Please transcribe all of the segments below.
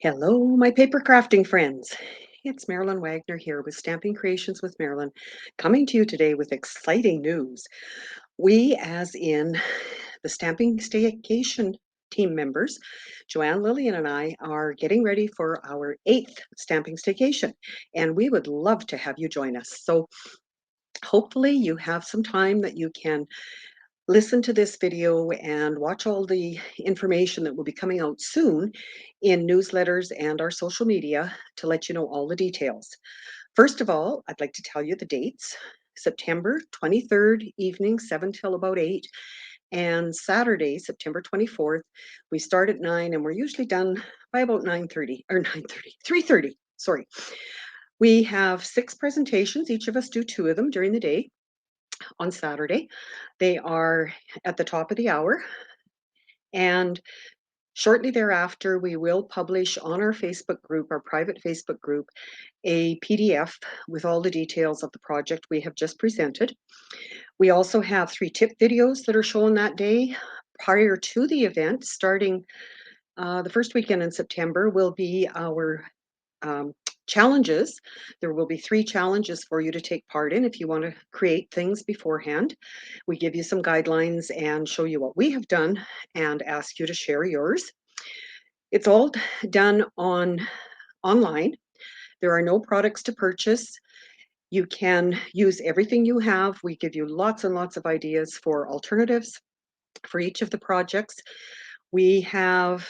Hello, my paper crafting friends. It's Marilyn Wagner here with Stamping Creations with Marilyn, coming to you today with exciting news. We, as in the Stamping Staycation team members, Joanne, Lillian, and I are getting ready for our 8th Stamping Staycation, and we would love to have you join us. So hopefully you have some time that you can listen to this video and watch all the information that will be coming out soon in newsletters and our social media to let you know all the details. First of all, I'd like to tell you the dates. September 23rd evening, 7 till about 8, and Saturday, September 24th, we start at 9 and we're usually done by about 9:30 or 9:30, 3:30, sorry. We have 6 presentations. Each of us do 2 of them during the day on Saturday. They are at the top of the hour, and shortly thereafter, we will publish on our Facebook group, our private Facebook group, a PDF with all the details of the project we have just presented. We also have 3 tip videos that are shown that day. Prior to the event, starting the first weekend in September, will be our um, challenges. There will be 3 challenges for you to take part in if you want to create things beforehand. We give you some guidelines and show you what we have done and ask you to share yours. It's all done online. There are no products to purchase. You can use everything you have. We give you lots and lots of ideas for alternatives for each of the projects. We have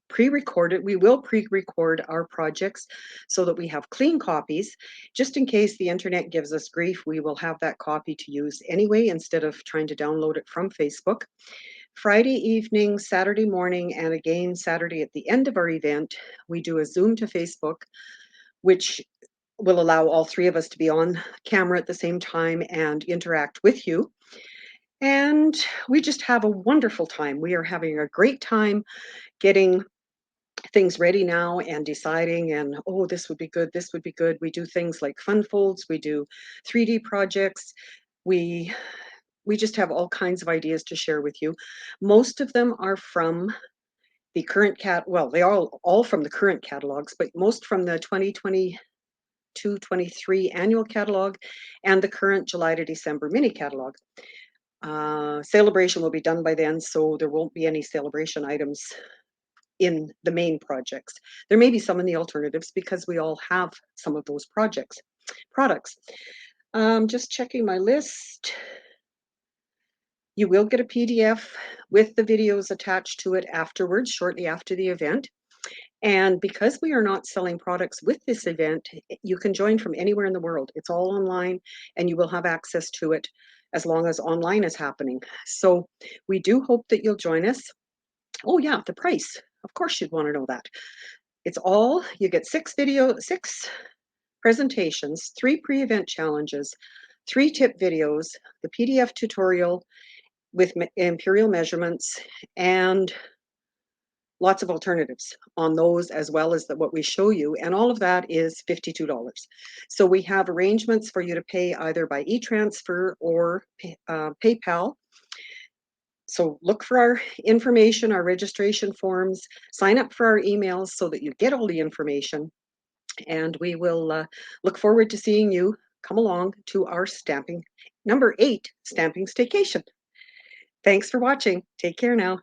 pre-recorded. We will pre-record our projects so that we have clean copies. Just in case the internet gives us grief, we will have that copy to use anyway instead of trying to download it from Facebook. Friday evening, Saturday morning, and again Saturday at the end of our event, we do a Zoom to Facebook, which will allow all 3 of us to be on camera at the same time and interact with you. And we just have a wonderful time. We are having a great time getting things ready now and deciding, and oh, this would be good, this would be good. We do things like fun folds, we do 3D projects. We just have all kinds of ideas to share with you. Most of them are from the current well, they are all from the current catalogs, but most from the 2022-23 annual catalog and the current July to December mini catalog. Sale-A-Bration will be done by then, so there won't be any Sale-A-Bration items in the main projects. There may be some in the alternatives because we all have some of those products. Just checking my list. You will get a PDF with the videos attached to it afterwards, shortly after the event. And because we are not selling products with this event, you can join from anywhere in the world. It's all online and you will have access to it as long as online is happening. So we do hope that you'll join us. Oh yeah, the price. Of course you'd want to know that. You get 6 presentations, 3 pre-event challenges, 3 tip videos, the PDF tutorial with imperial measurements, and lots of alternatives on those, as well as what we show you, and all of that is $52. So we have arrangements for you to pay either by e-transfer or PayPal. So look for our information, our registration forms, sign up for our emails so that you get all the information, and we will look forward to seeing you come along to our number 8 Stamping Staycation. Thanks for watching. Take care now.